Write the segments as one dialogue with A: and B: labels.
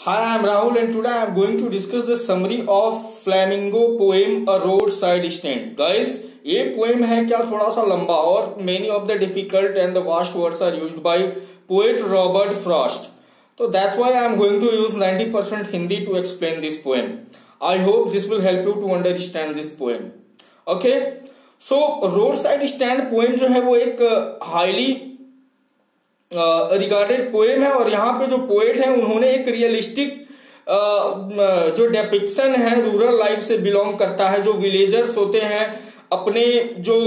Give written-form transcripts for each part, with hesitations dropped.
A: Hi, I am Rahul and today I am going to discuss the summary of Flamingo poem A Roadside Stand. Guys, ये poem है क्या थोड़ा सा लंबा और many of the difficult and the vast words are used by poet Robert Frost. So that's why I am going to use 90% Hindi to explain this poem. I hope this will help you to understand this poem. Okay, so Roadside Stand poem जो है वो एक highly regarded poem है और यहाँ पे जो poet है उन्होंने एक रियलिस्टिक जो डेपिक्शन है रूरल लाइफ से बिलोंग करता है। जो विलेजर्स होते हैं अपने जो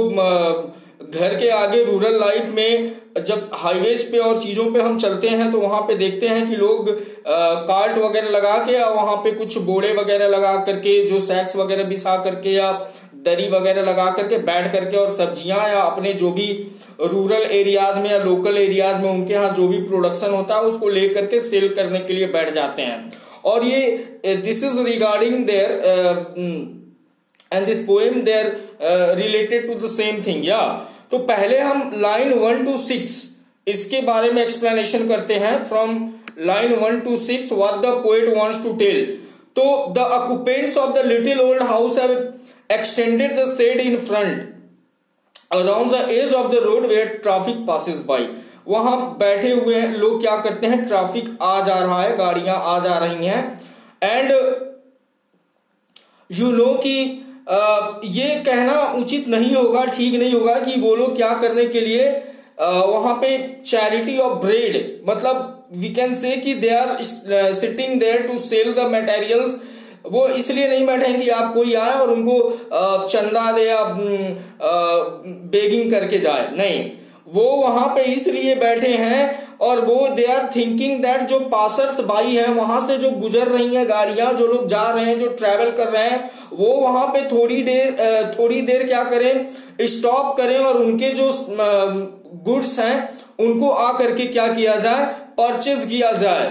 A: घर के आगे रूरल लाइफ में जब हाईवेज पे और चीजों पे हम चलते हैं तो वहां पे देखते हैं कि लोग कार्ट वगैरह लगा के या वहां पे कुछ बोड़े वगैरह लगा करके जो सैक्स वगैरह बिछा करके या दरी वगैरह लगा करके बैठ करके और सब्जियां या अपने जो भी रूरल एरियाज में या लोकल एरियाज में उनके यहाँ जो भी प्रोडक्शन होता है उसको लेकर के सेल करने के लिए बैठ जाते हैं। और ये this is regarding there and this poem they're related to the same thing. या तो पहले हम लाइन 1 to 6 इसके बारे में एक्सप्लेनेशन करते हैं। From line 1 to 6 what the poet wants to tell. तो the occupants of the little old house have extended the shed in front around the edge of the road where traffic passes by. वहां बैठे हुए लोग क्या करते हैं, traffic आ जा रहा है, गाड़ियां आ जा रही हैं एंड यू नो कि ये कहना उचित नहीं होगा, ठीक नहीं होगा कि वो लोग क्या करने के लिए वहां पे चैरिटी ऑफ ब्रेड, मतलब वी कैन से कि they are sitting there to sell the materials. वो इसलिए नहीं बैठेंगे कि आप कोई आए और उनको चंदा दे या बेगिंग करके जाए, नहीं, वो वहां पे इसलिए बैठे हैं और वो दे आर थिंकिंग दैट जो पासर्स बाई हैं वहां से जो गुजर रही हैं गाड़ियां, जो लोग जा रहे हैं, जो ट्रैवल कर रहे हैं, वो वहां पे थोड़ी देर क्या करें, स्टॉप करें और उनके जो गुड्स हैं उनको आकर के क्या किया जाए, परचेज किया जाए।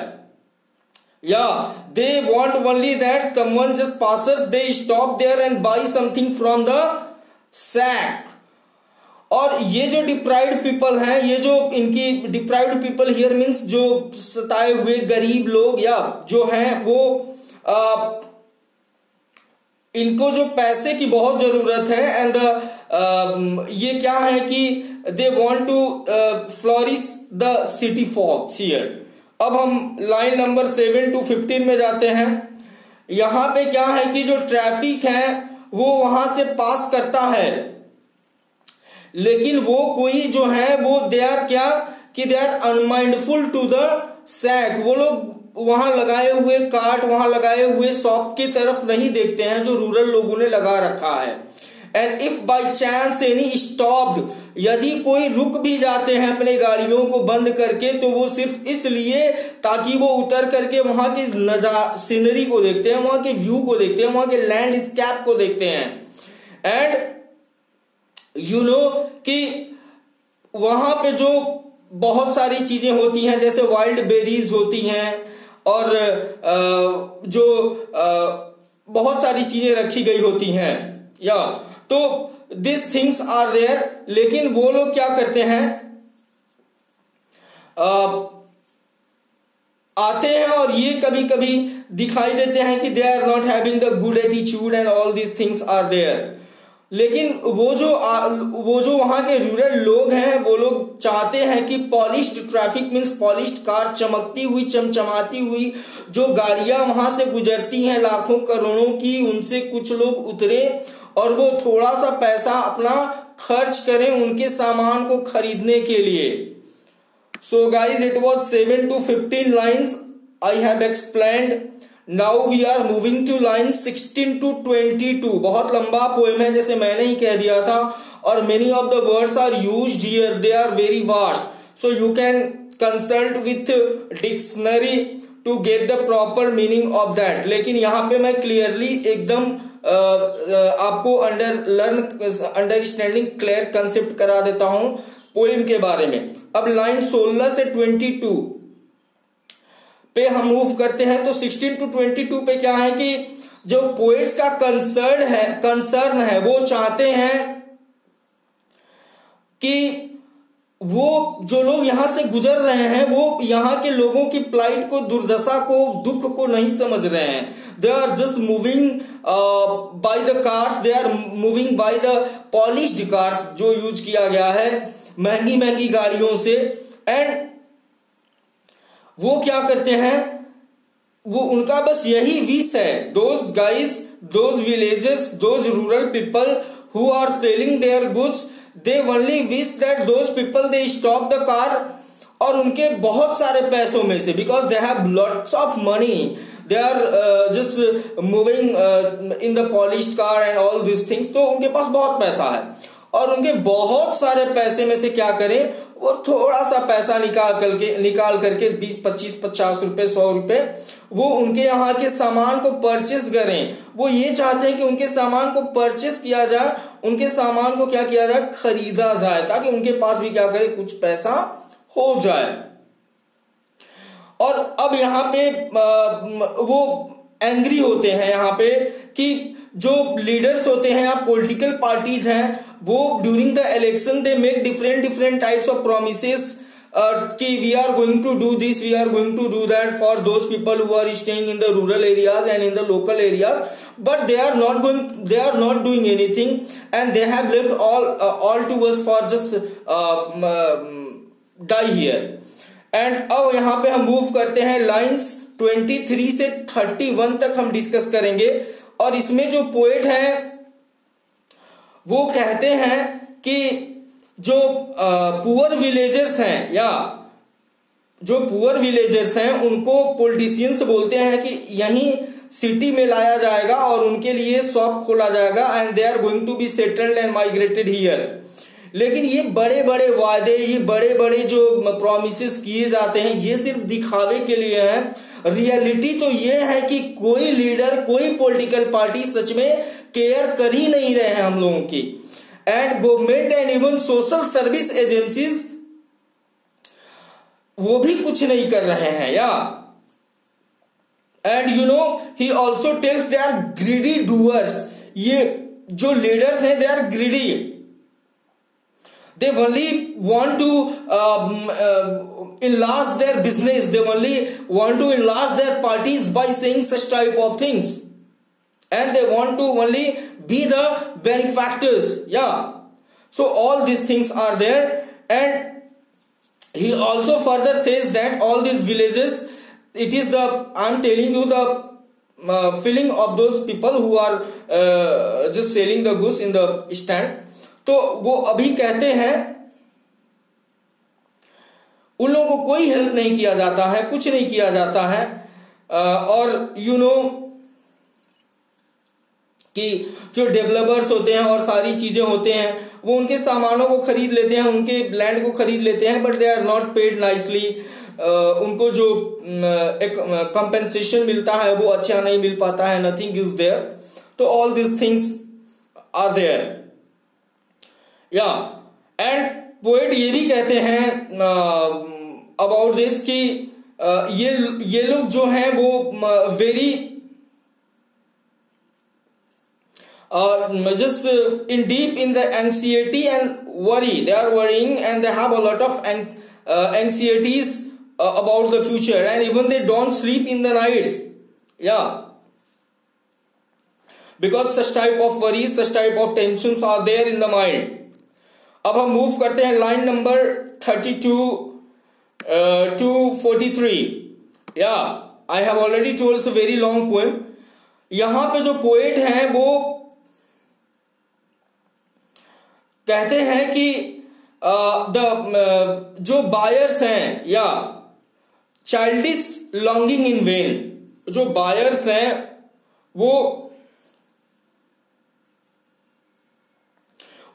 A: They want only that someone just passes, they stop there and buy something from the sack. और ये जो डिप्राइव्ड पीपल हैं, ये जो इनकी डिप्राइव्ड पीपल हियर मीन्स जो सताए हुए गरीब लोग या जो हैं वो इनको जो पैसे की बहुत जरूरत है एंड ये क्या है कि they want to flourish the city folks here. अब हम लाइन नंबर 7 to 15 में जाते हैं। यहां पे क्या है कि जो ट्रैफिक है वो वहां से पास करता है, लेकिन वो कोई जो है वो दे आर क्या कि they are unmindful to the sack. वो लोग वहां लगाए हुए कार्ट, वहां लगाए हुए शॉप की तरफ नहीं देखते हैं जो रूरल लोगों ने लगा रखा है। And if by chance any stopped, यदि कोई रुक भी जाते हैं अपने गाड़ियों को बंद करके तो वो सिर्फ इसलिए ताकि वो उतर करके वहां की सीनरी को देखते हैं, वहां के व्यू को देखते हैं, वहां के लैंडस्केप को देखते हैं। एंड यू नो कि वहां पे जो बहुत सारी चीजें होती हैं जैसे वाइल्ड बेरीज होती हैं और जो बहुत सारी चीजें रखी गई होती हैं, या तो दिस थिंग्स आर देयर। लेकिन वो लोग क्या करते हैं, आते हैं और ये कभी कभी दिखाई देते हैं कि they are not having the good attitude and all this things are there. लेकिन वो जो वहां के रूरल लोग हैं वो लोग चाहते हैं कि polished traffic means polished car, चमकती हुई चमचमाती हुई जो गाड़ियां वहां से गुजरती हैं लाखों करोड़ों की, उनसे कुछ लोग उतरे और वो थोड़ा सा पैसा अपना खर्च करें उनके सामान को खरीदने के लिए। So guys it was 7 to 15 lines I have explained. Now we are moving to line 16 to 22। बहुत लंबा पोएम है जैसे मैंने ही कह दिया था और many of the words are used here, they are very vast, so you can consult with dictionary to get the proper meaning of that. लेकिन यहाँ पे मैं क्लियरली एकदम आपको अंडरस्टैंडिंग क्लियर कंसेप्ट करा देता हूं पोएम के बारे में। अब लाइन 16 से 22 पे हम मूव करते हैं। तो 16 to 22 पे क्या है कि जो पोएट्स का कंसर्न है वो चाहते हैं कि वो जो लोग यहाँ से गुजर रहे हैं वो यहाँ के लोगों की प्लाइट को, दुर्दशा को, दुख को नहीं समझ रहे हैं। They are just moving by the cars, they are moving by the polished cars जो यूज किया गया है महंगी महंगी गाड़ियों से। एंड वो क्या करते हैं, वो उनका बस यही विश है, those guys, those villagers, those rural people who are selling their goods, they only wish that those people they stop the car, और उनके बहुत सारे पैसों में से, because they have lots of money, they are just moving in the polished car and all these things, तो उनके पास बहुत पैसा है और उनके बहुत सारे पैसे में से क्या करें, वो थोड़ा सा पैसा निकाल करके 20, 25, 50 रुपए, 100 रुपए वो उनके यहाँ के सामान को परचेस करें। वो ये चाहते हैं कि उनके सामान को परचेस किया जाए, उनके सामान को क्या किया जाए, खरीदा जाए, ताकि उनके पास भी क्या करे, कुछ पैसा हो जाए। और अब यहाँ पे वो एंग्री होते हैं यहाँ पे कि जो लीडर्स होते हैं या पॉलिटिकल पार्टीज हैं वो during the election they make different types of promises कि we are going to do this, we are going to do that for those people who are staying in the rural areas and in the local areas, but they are not doing anything and they have left all to us for just die here। and अब यहाँ पे हम move करते हैं lines 23 से 31 तक हम discuss करेंगे। और इसमें जो पोएट है वो कहते हैं कि जो पुअर विलेजर्स हैं या जो पुअर विलेजर्स हैं उनको पॉलिटिशियंस बोलते हैं कि यहीं सिटी में लाया जाएगा और उनके लिए शॉप खोला जाएगा and they are going to be settled and migrated here. लेकिन ये बड़े बड़े वादे, ये बड़े बड़े जो प्रॉमिसेस किए जाते हैं ये सिर्फ दिखावे के लिए हैं। रियलिटी तो ये है कि कोई लीडर, कोई पॉलिटिकल पार्टी सच में केयर कर ही नहीं रहे हैं हम लोगों की। And government and even social service agencies वो भी कुछ नहीं कर रहे हैं या। And you know he also tells they are greedy doers. ये जो लीडर्स हैं they are greedy, they only want to enlarge their business, they only want to enlarge their parties by saying such type of things and they want to only be the benefactors, yeah। so all these things are there। and he also further says that all these villages, it is the, I'm telling you the feeling of those people who are just selling the goods in the stand। तो वो अभी कहते हैं उन लोगों को कोई help नहीं किया जाता है, कुछ नहीं किया जाता है। और यू नो कि जो डेवलपर्स होते हैं और सारी चीजें होते हैं वो उनके सामानों को खरीद लेते हैं, उनके लैंड को खरीद लेते हैं, but they are not paid nicely. उनको जो एक कंपेंसेशन मिलता है वो अच्छा नहीं मिल पाता है, नथिंग इज देयर। तो all this things are there या। एंड पोएट ये भी कहते हैं अबाउट दिस कि ये लोग जो हैं वो very just in deep in the anxiety and worry, they are worrying and they have a lot of anxieties about the future and even they don't sleep in the nights, yeah, because such type of worries, such type of tensions are there in the mind। अब हम move करते हैं line number 32 to 43। या I have already told it's a very long poem. यहां पे जो poet हैं वो कहते हैं कि जो बायर्स हैं या चाइल्डिश लॉन्गिंग इन वेन, जो बायर्स हैं वो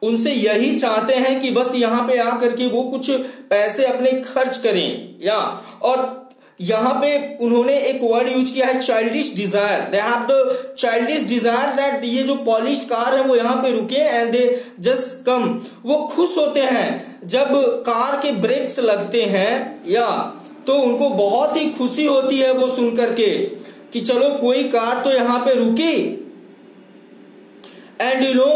A: उनसे यही चाहते हैं कि बस यहां पे आकर के वो कुछ पैसे अपने खर्च करें या। और यहां पे उन्होंने एक वर्ड यूज किया है childish desire. They have the childish desire that ये जो पॉलिश्ड कार है वो यहां पे रुके एंड दे जस्ट कम। वो खुश होते हैं जब कार के ब्रेक्स लगते हैं या, तो उनको बहुत ही खुशी होती है वो सुन करके कि चलो कोई कार तो यहां पे रुकी। एंड यू नो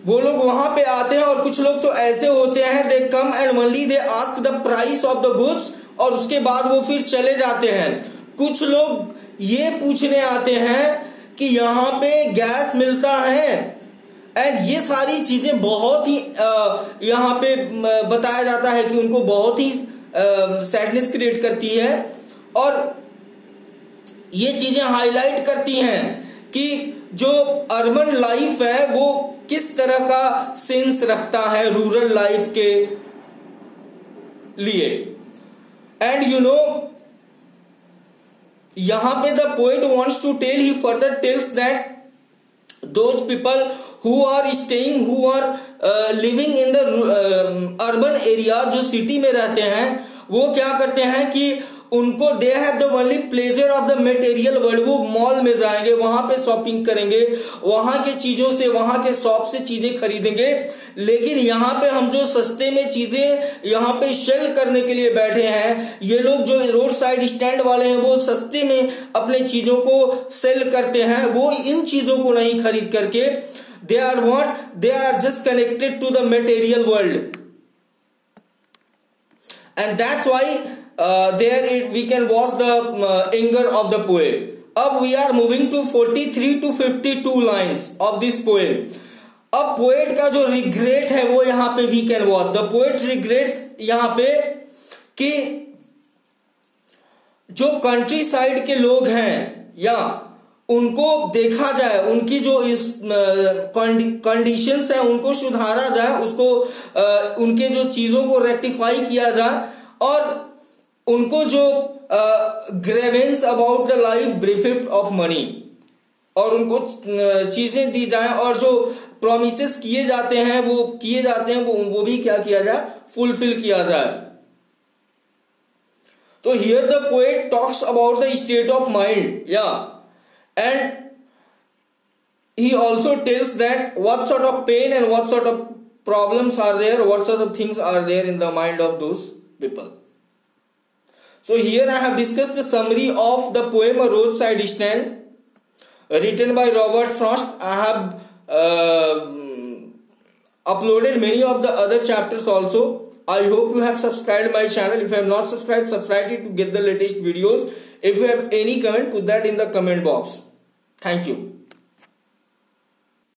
A: वो लोग वहां पे आते हैं, और कुछ लोग तो ऐसे होते हैं, they come and only they ask the price of the goods, और उसके बाद वो फिर चले जाते हैं। कुछ लोग ये पूछने आते हैं कि यहाँ पे गैस मिलता है, एंड ये सारी चीजें बहुत ही यहाँ पे बताया जाता है कि उनको बहुत ही सैडनेस क्रिएट करती है, और ये चीजें हाईलाइट करती हैं कि जो अर्बन लाइफ है वो किस तरह का सेंस रखता है रूरल लाइफ के लिए। एंड यू नो, यहां पे the poet wants to tell, he further tells that those people who are staying, who are living in the urban area, जो सिटी में रहते हैं, वो क्या करते हैं कि उनको दे have the only pleasure of the material world. वो मॉल में जाएंगे, वहां पे शॉपिंग करेंगे, वहां के चीजों से, वहां के शॉप से चीजें खरीदेंगे, लेकिन यहाँ पे हम जो सस्ते में चीजें यहाँ पे सेल करने के लिए बैठे हैं, ये लोग जो रोड साइड स्टैंड वाले हैं वो सस्ते में अपने चीजों को सेल करते हैं, वो इन चीजों को नहीं खरीद करके they are just connected to the material world, and that's why there we can watch the anger of the poet. अब we are moving to 43 to 52 lines of this poem. अब पोएट का जो रिग्रेट है वो यहाँ पे we can watch. The poet regrets यहाँ पे कि जो कंट्री साइड के लोग हैं या उनको देखा जाए, उनकी जो इस कंडीशंस हैं उनको सुधारा जाए, उसको उनके जो चीजों को रेक्टिफाई किया जाए, और उनको जो grievance about the life benefit of money, और उनको चीजें दी जाए, और जो प्रोमिसेस किए जाते हैं वो भी क्या किया जाए, फुलफिल किया जाए। तो here the poet talks about the state of mind, या and he also tells that what sort of pain and what sort of problems are there, what sort of things are there in the mind of those people. So here I have discussed the summary of the poem A Roadside Stand, written by Robert Frost. I have uploaded many of the other chapters also. I hope you have subscribed my channel. If you have not subscribed, subscribe it to get the latest videos. If you have any comment, put that in the comment box. Thank you.